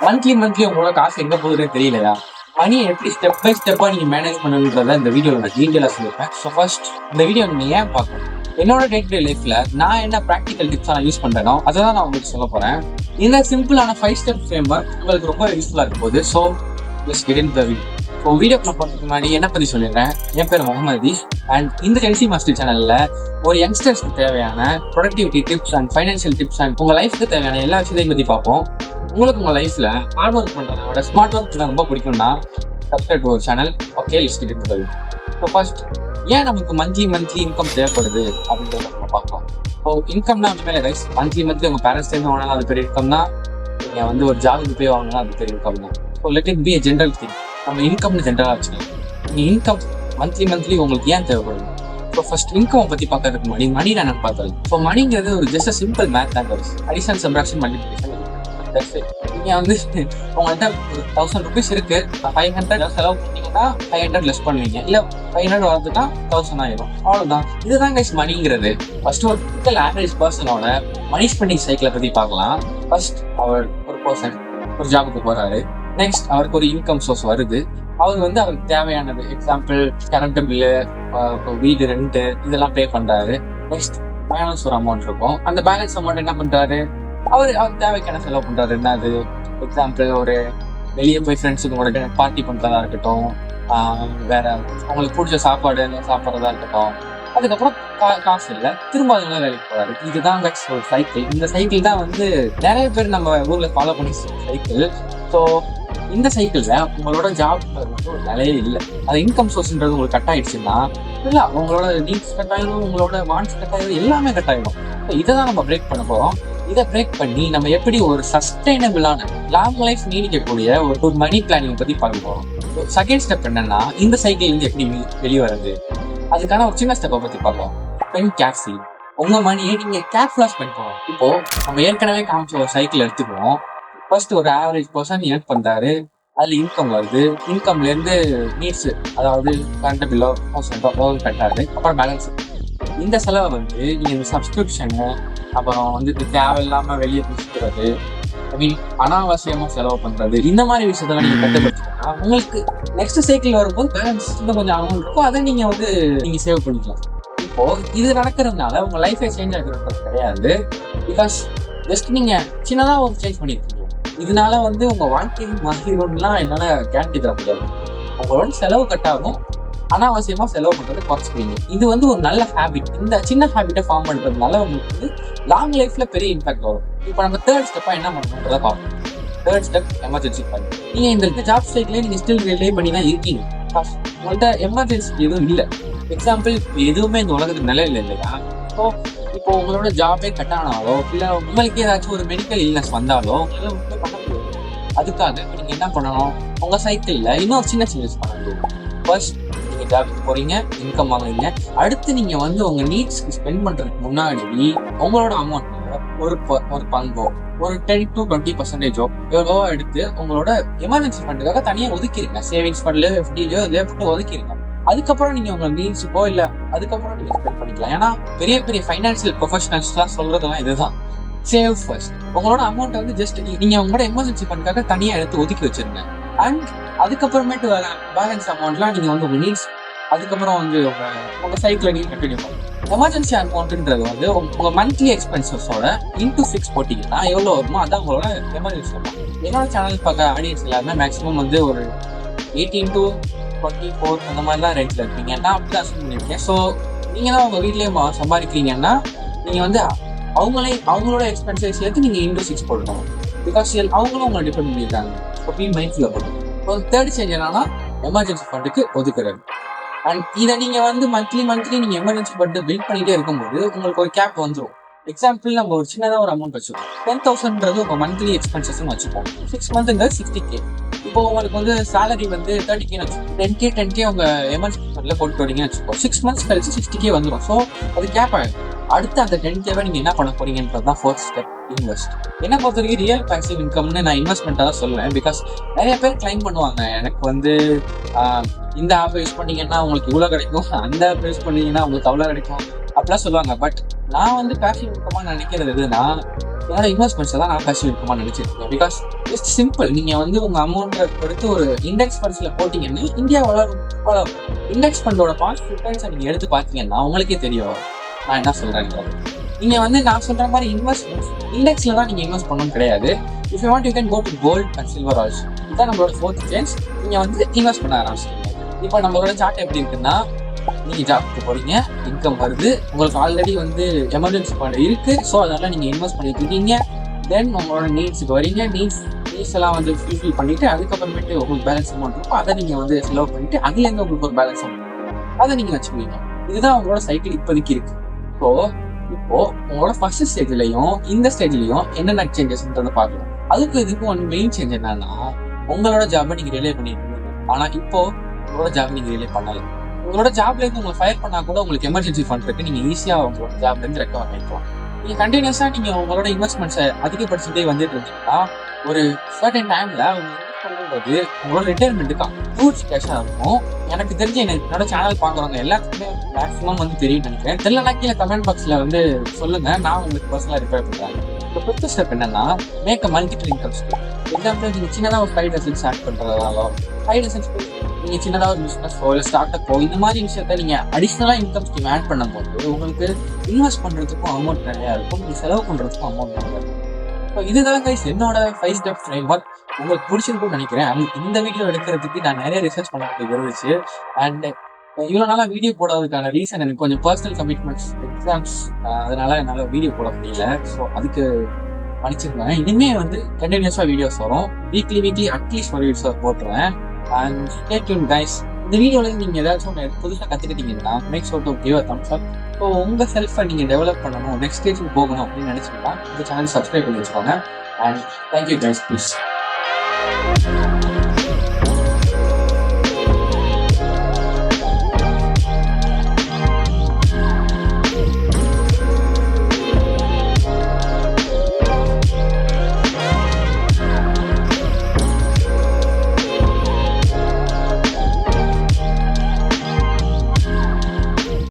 Monthly monthly உங்களோட காசு எங்க போகுதுன்னு தெரியலையா? மணியை எப்படி ஸ்டெப் பை ஸ்டெப்பா நீங்க மேனேஜ் பண்ணணுன்றத இந்த வீடியோல நான் டீட்டெயிலா சொல்லியிருப்பேன். ஸோ ஃபர்ஸ்ட் இந்த வீடியோ நீங்க ஏன் பார்க்கணும்? என்னோட டே டு டே லைஃப்ல நான் என்ன ப்ராக்டிக்கல் டிப்ஸ் நான் யூஸ் பண்றேனோ அதை தான் நான் உங்களுக்கு சொல்ல போறேன். இந்த சிம்பிளான 5 ஸ்டெப் ஃப்ரேம் ஒர்க் உங்களுக்கு ரொம்ப யூஸ்ஃபுல்லா இருக்கும் போது. So let's get into the video. So வீடியோக்குள்ள போறதுக்கு முன்னாடி என்ன பத்தி சொல்லிடுறேன். என் பேர் முகமது அதீஸ் அண்ட் இந்த ஜென்சி மாஸ்டர் சேனல்ல ஒரு யங்ஸ்டர்ஸ்க்கு தேவையான productivity tips and financial tips and உங்க லைஃப்க்கு தேவையான எல்லா விஷயத்தையும் பத்தி பார்ப்போம். உங்களுக்கு உங்க லைஃப்ல ஹார்ட் ஒர்க் பண்றதை விட ஸ்மார்ட் ஒர்க் ரொம்ப பிடிக்கும்னா சப்ஸ்கிரைப் டு ஒரு சேனல். ஓகே, லிஸ்ட் எடுத்து. ஸோ ஃபர்ஸ்ட் ஏன் நமக்கு மந்த்லி இன்கம் தேவைப்படுது அப்படின்றத நம்ம பார்க்கலாம். ஸோ இன்கம்னா உண்மையிலே ரைஸ் மந்த்லி உங்க பேரண்ட்ஸ் டைம் வாங்கினா அது பெரிய இன்கம் தான். நீங்க வந்து ஒரு ஜாபுக்கு போய் வாங்கினா அது பெரிய இன்கம் தான். So let it be a general thing. நம்ம இன்கம்னு ஜென்ரலாக வச்சுக்கலாம். நீங்கள் இன்கம் மந்த்லி உங்களுக்கு ஏன் தேவைப்படுது? ஸோ ஃபர்ஸ்ட் இன்கம் பற்றி பார்க்கறதுக்கு முன்னாடி மணி நான் பார்த்தது. ஸோ மணிங்கிறது ஒரு ஜஸ்ட் சிம்பிள் மேத் தான். Addition subtraction multiplication. நீங்கள் வந்து உங்கள்கிட்ட ஒரு 1000 rupees இருக்கு, 500 செலவு பண்ணீங்கன்னா 500 லெஸ் பண்ணுவீங்க, இல்லை 500 வரதுன்னா 1000 ஆயிடும். அவ்வளோதான். இதுதான் கைஸ் மணிங்கிறது. ஃபர்ஸ்ட் ஒரு டிபிக்கல் ஆவரேஜ் பர்சனோட மணி ஸ்பெண்டிங் சைக்கிளை பற்றி பார்க்கலாம். ஃபர்ஸ்ட் அவர் ஒரு பர்சன் ஒரு ஜாபுக்கு போறாரு. நெக்ஸ்ட் அவருக்கு ஒரு இன்கம் சோர்ஸ் வருது. அவர் வந்து அவருக்கு தேவையானது, எக்ஸாம்பிள் கரண்ட் பில்லு, வீடு ரெண்ட் இதெல்லாம் பே பண்றாரு. நெக்ஸ்ட் பேலன்ஸ் ஒரு அமௌண்ட் இருக்கும். அந்த பேலன்ஸ் அமௌண்ட் என்ன பண்றாரு? அவர் தேவைக்கான செலவு பண்றாரு. என்னது? எக்ஸாம்பிள் ஒரு வெளியே போய் ஃப்ரெண்ட்ஸுக்கு கூட பார்ட்டி பண்றதா இருக்கட்டும், வேற அவங்களுக்கு பிடிச்ச சாப்பாடு சாப்பிட்றதா இருக்கட்டும். அதுக்கப்புறம் காசு இல்லை, திரும்ப அதுல வேலைக்கு போறாரு. இதுதான் ஒரு சைக்கிள். இந்த சைக்கிள் தான் வந்து நிறைய பேர் நம்ம ஊர்ல ஃபாலோ பண்ணி சைக்கிள். ஸோ இந்த சைக்கிள்ல உங்களோட ஜாப் வந்து ஒரு நிலையே இல்லை. அது இன்கம் சோர்ஸ்ன்றது உங்களுக்கு கட் ஆயிடுச்சுன்னா இல்லை, உங்களோட நீட்ஸ் கட் ஆயிடும், உங்களோட வான்ஸ் கட் ஆயிடும், எல்லாமே கட் ஆயிடும். ஸோ இதை தான் நம்ம பிரேக் பண்ண போறோம். இதை பிரேக் பண்ணி நம்ம எப்படி ஒரு சஸ்டைனபிளான லாங் லைஃப் நீடிக்கக்கூடிய ஒரு மணி பிளானிங் பத்தி பார்க்க போறோம். செகண்ட் ஸ்டெப் என்னன்னா, இந்த சைக்கிள் இருந்து எப்படி வெளியே வருது, அதுக்கான ஒரு சின்ன ஸ்டெப்பை பத்தி பார்க்கலாம். Spend carefully. உங்க மணியை நீங்க கேர்ஃபுல்லா ஸ்பெண்ட் பண்ணணும். இப்போ நம்ம ஏற்கனவே காமிச்ச ஒரு சைக்கிள் எடுத்துக்குவோம். ஃபர்ஸ்ட் ஒரு ஆவரேஜ் பர்சன் ஏர்ன் பண்றாரு, அதுல இன்கம் வருது. இன்கம்ல இருந்து நீட்ஸ், அதாவது கரண்ட் பில்லோ கட்டாரு, அப்புறம் பேலன்ஸ். இந்த செலவை வந்து நீங்க இந்த சப்ஸ்கிரிப்ஷனு, அப்புறம் வந்து தேவையில்லாம வெளியே பிடிச்சிக்கிறது, ஐ மீன் அனாவசியமா செலவு பண்றது, இந்த மாதிரி விஷயத்தெல்லாம் நீங்க கட்டுப்படுத்தினா உங்களுக்கு நெக்ஸ்ட் சைக்கிள் வரும்போது பேலன்ஸ் இன்னும் கொஞ்சம் அமௌண்ட் இருக்கும். அதை நீங்க வந்து நீங்க சேவ் பண்ணிக்கலாம். இப்போ இது நடக்கிறதுனால உங்க லைஃபை சேஞ்ச் ஆகிறது கிடையாது. பிகாஸ் ஜஸ்ட் நீங்க சின்னதா ஒரு சேஞ்ச் பண்ணிருக்கீங்க. இதனால வந்து உங்க வாழ்க்கை மாறிடும்லாம் என்னால கேரண்டி தர முடியாது. உங்களோட செலவு கட்டாகும், அனாவசியமா செலவு பண்றது குறைச்சிப்பீங்க. இது வந்து ஒரு நல்ல ஹேபிட். இந்த சின்ன ஹேபிட்டை ஃபார்ம் பண்றதுனால உங்களுக்கு வந்து லாங் லைஃப்ல பெரிய இம்பாக்ட் வரும். இப்போ நம்ம தேர்ட் ஸ்டெப்பா என்ன பண்ணணும்ன்றத பார்ப்போம். Third step emergency fund. நீங்க இந்த ஜாப் சைட்லயே நீங்க ஸ்டில் ரிலே பண்ணி தான் இருக்கீங்க. உங்கள்கிட்ட எமர்ஜென்சி எதுவும் இல்லை. எக்ஸாம்பிள் எதுவுமே இந்த உலகத்துக்கு நிலை இல்லை இல்லையா? ஸோ இப்போ உங்களோட ஜாபே கட் ஆனாலோ, இல்லை உங்களுக்கு ஏதாச்சும் ஒரு மெடிக்கல் இல்னஸ் வந்தாலோ உங்களால ஒன்றுமே பண்ண முடியாது. அதுக்காக நீங்க என்ன பண்ணணும்? உங்க சைக்கிள்ல இன்னொரு சின்ன சேஞ்சஸ் பண்ண முடியும். ஃபர்ஸ்ட் நீங்க ஜாபுக்கு போறீங்க, இன்கம் வாங்குறீங்க. அடுத்து நீங்க வந்து உங்க நீட்ஸ்க்கு ஸ்பெண்ட் பண்றதுக்கு முன்னாடி உங்களோட அமௌண்ட் ஒரு பங்கோ, ஒரு 10 to 20% எவ்வளவோ எடுத்து உங்களோட எமர்ஜென்சி ஃபண்டுக்காக தனியாக ஒதுக்கிருங்க. சேவிங்ஸ் ஃபண்ட்லயோ எஃப்டிலயோ இதே போட்டு ஒதுக்கிருங்க. அதுக்கப்புறம் நீங்க உங்க நீட்ஸுக்கோ இல்ல அதுக்கப்புறம் நீங்க ஸ்பெண்ட் பண்ணிக்கலாம். ஏன்னா பெரிய பெரிய ஃபைனான்சியல் ப்ரொஃபஷனல்ஸ்லாம் சொல்றதெல்லாம் இதுதான். Save first. உங்களோட அமௌண்ட் வந்து ஜஸ்ட் நீங்க உங்களோட எமர்ஜென்சி ஃபண்டுக்காக தனியா எடுத்து ஒதுக்கி வச்சிருங்க. அண்ட் அதுக்கப்புறமேட்டு வர பேலன்ஸ் அமௌண்ட்லாம் நீங்க வந்து உங்க நீட்ஸ், அதுக்கப்புறம் வந்து உங்க சைக்கிளை நீங்க கண்டினியூ பண்ணுங்க. எமர்ஜென்சி அமௌண்ட்ன்றது வந்து உங்க மந்த்லி எக்ஸ்பென்சஸோட இன்டூ 6 போட்டிங்கன்னா எவ்வளோ வருமோ அதான் உங்களோட எமர்ஜென்சி அமௌண்ட். என்னோட சேனல் பார்க்க ஆடியன்ஸ் எல்லாருமே மேக்ஸிமம் வந்து ஒரு 18 to 24 அந்த மாதிரி தான் ரேஞ்சில் இருப்பீங்க. நான் அப்படி தான் அசூம் பண்ணியிருக்கேன். ஸோ நீங்கள் தான் உங்கள் வீட்லேயே சம்பாதிக்கிறீங்கன்னா நீங்கள் வந்து அவங்களோட எக்ஸ்பென்சஸ் சேர்த்து நீங்கள் இன்டூ 6 போட்டுக்கணும். பிகாஸ் அவங்களும் உங்களை டிபெண்ட் பண்ணியிருக்காங்க. ஸோ பி மைண்ட்ஃபுல்லாக போட்டுக்கணும். ஸோ தேர்ட் சேஞ்ச் என்னன்னா எமர்ஜென்சி ஃபண்டுக்கு ஒதுக்குறது. அண்ட் இதை நீங்கள் வந்து மந்த்லி நீங்கள் எமர்ஜென்சி ஃபண்டு பில்ட் பண்ணிகிட்டே இருக்கும்போது உங்களுக்கு ஒரு கேப் வந்துடும். எக்ஸாம்பிள் நம்ம ஒரு சின்னதாக ஒரு அமௌண்ட் வச்சுக்கோம். 10,000ன்றது உங்கள் மந்த்லி எக்ஸ்பென்சஸ்ன்னு வச்சுப்போம். 6 மந்த்துங்க 60K. இப்போ உங்களுக்கு வந்து சேலரி வந்து 30K வச்சுக்கோங்க. 10K உங்க எமர்ஜென்சி ஃபண்டில் போட்டு வரீங்கன்னு வச்சுக்கோம். 6 மந்த்ஸ் கழிச்சு 60K வந்துடும். ஸோ அது கேப் ஆகிடும். அடுத்து அந்த 10K நீங்க என்ன பண்ண போறீங்கன்றது தான் ஃபர்ஸ்ட் ஸ்டெப், இன்வெஸ்ட். என்ன பொறுத்த வரைக்கும் ரியல் பாசிவ் இன்கம்னு நான் இன்வெஸ்ட்மெண்ட்டாக தான் சொல்லுவேன். பிகாஸ் நிறைய பேர் கிளைம் பண்ணுவாங்க, எனக்கு வந்து இந்த ஆப் யூஸ் பண்ணீங்கன்னா உங்களுக்கு இவ்வளோ கிடைக்கும், அந்த ஆப் யூஸ் பண்ணீங்கன்னா உங்களுக்கு அவ்வளோ கிடைக்கும் அப்படிலாம் சொல்லுவாங்க. பட் நான் வந்து பாசிவ் இன்கமாக நினைக்கிறது எதுனா, என்னோட இன்வெஸ்ட்மெண்ட்ஸை தான் நான் ஃபர்ஸ்ட் இருக்குமான்னு நினச்சிருக்கேன். Because it's simple. நீங்கள் வந்து உங்கள் அமௌண்ட்டை எடுத்து ஒரு இண்டெக்ஸ் ஃபண்ட்ஸில் போட்டிங்கன்னா இந்தியா வளரும். இண்டெக்ஸ் ஃபண்டோட பாஸ்ட் ரிட்டர்ன்ஸை நீங்கள் எடுத்து பார்த்தீங்கன்னா உங்களுக்கே தெரியும் நான் என்ன சொல்கிறேன். நீங்கள் வந்து நான் சொல்கிற மாதிரி இன்வெஸ்ட்மெண்ட்ஸ் இண்டெக்ஸில் தான் நீங்கள் இன்வெஸ்ட் பண்ணணும் கிடையாது. If you want you can go to gold and silver also. இதுதான் நம்மளோட 4th சேஞ்ச். நீங்கள் வந்து இன்வெஸ்ட் பண்ண ஆரம்பிச்சிருக்கீங்க. இப்போ நம்மளோட சார்ட் எப்படி இருக்குன்னா, நீங்கள் ஜாப்க்கு போகிறீங்க, இன்கம் வருது, உங்களுக்கு ஆல்ரெடி வந்து எமர்ஜென்சி ஃபண்ட் இருக்குது, ஸோ அதெல்லாம் நீங்கள் இன்வெஸ்ட் பண்ணிட்டு இருக்கீங்க. தென் உங்களோட நீட்ஸுக்கு வரீங்க, நீட்ஸ் எல்லாம் வந்து ஃபுல்ஃபில் பண்ணிவிட்டு அதுக்கப்புறமேட்டு உங்களுக்கு பேலன்ஸ் அமௌண்ட் இருக்கும், அதை நீங்கள் வந்து செலவு பண்ணிவிட்டு அதுலேருந்து உங்களுக்கு ஒரு பேலன்ஸ் அமௌண்ட் அதை நீங்கள் வச்சுக்குவீங்க. இதுதான் உங்களோட சைக்கிள் இப்போதைக்கு இருக்குது. ஸோ இப்போ உங்களோட ஃபர்ஸ்ட் ஸ்டேஜ்லையும் இந்த ஸ்டேஜ்லையும் என்னென்ன சேஞ்சஸ்ன்றதை பார்க்கலாம். அதுக்கு இதுக்கும் ஒன்று மெயின் சேஞ்ச் என்னன்னா, உங்களோட ஜாபை நீங்கள் ரிலே பண்ணிட்டு இருக்கீங்க, ஆனால் இப்போ உங்களோட ஜாப் நீங்கள் ரிலே பண்ணலை. உங்களோட ஜாப்லேருந்து உங்களை ஃபயர் பண்ணால் கூட உங்களுக்கு எமர்ஜென்சி ஃபண்ட் இருக்குது, நீங்கள் ஈஸியாக உங்களோட ஜாப்லேருந்து ரெக்கவர் பண்ணிக்கலாம். நீங்கள் கண்டினியூஸாக நீங்கள் உங்களோட இன்வெஸ்ட்மெண்ட்ஸை அதிகப்படுத்திட்டே வந்துட்டு இருந்தீங்கன்னா ஒரு சர்டன் டைமில் அவங்க இன்வெஸ்ட் பண்ணும்போது உங்களோட ரிட்டையர்மெண்ட்டுக்கு ஹியூஜ் கேஷாக இருக்கும். எனக்கு தெரிஞ்சு என்னோட சேனல் பார்க்குறவங்க எல்லாத்துக்குமே மேக்ஸிமம் வந்து தெரியும் நினைக்கிறேன். தெரியலனா கீழே கமெண்ட் பாக்ஸில் வந்து சொல்லுங்கள், நான் உங்களுக்கு பர்சனலாக ரிப்பேர் பண்ணுறேன். இப்போ 5th ஸ்டெப் என்னன்னா, make a multiple income stream. Example நீங்கள் சின்னதாக ஒரு சைடு ஹஸ்ல் ஸ்டார்ட் பண்ணுறதாலோ, சைடு ஹஸ்ல் நீங்கள் சின்னதாக ஒரு பிஸ்னஸோ இல்லை ஸ்டார்ட் அப்போ இந்த மாதிரி விஷயத்த நீங்கள் அடிஷ்னலாக இன்கம் ஸ்ட்ரீம் ஆட் பண்ணும்போது உங்களுக்கு இன்வெஸ்ட் பண்ணுறதுக்கும் அமௌண்ட் நிறையா இருக்கும், நீங்கள் செலவு பண்ணுறதுக்கும் அமௌண்ட் நிறையா இருக்கும். ஸோ இதுதான் கைஸ் என்னோட 5 ஸ்டெப் ஃப்ரேம்வொர்க். உங்களுக்கு பிடிச்சிருக்கும்னு நினைக்கிறேன். இந்த வீடியோ எடுக்கிறதுக்கு நான் நிறைய ரிசர்ச் பண்ண வேண்டியது இருந்துச்சு. அண்ட் இவ்வளோ நாளாக வீடியோ போடாததுக்கான ரீசன் எனக்கு கொஞ்சம் பர்சனல் கமிட்மெண்ட்ஸ், எக்ஸாம்ஸ், அதனால என்னால் வீடியோ போட முடியல. ஸோ அதுக்கு மன்னிச்சிருந்தேன். இனிமேல் வந்து கண்டினியூஸாக வீடியோஸ் வரும். வீக்லி அட்லீஸ்ட் ஒரு வீடியோஸ் போட்டுருவேன். And stay tune guys. இந்த வீடியோவில் நீங்கள் ஏதாச்சும் புதுசாக கற்றுக்கிட்டீங்கன்னா make sure to give a thumbs up. So உங்கள் செல்ஃபை நீங்கள் டெவலப் பண்ணணும், நெக்ஸ்ட் ஸ்டேஜுக்கு போகணும் அப்படின்னு நினச்சிங்கன்னா இந்த சேனல் சப்ஸ்கிரைப் பண்ணி வச்சுக்கோங்க. And thank you guys, please.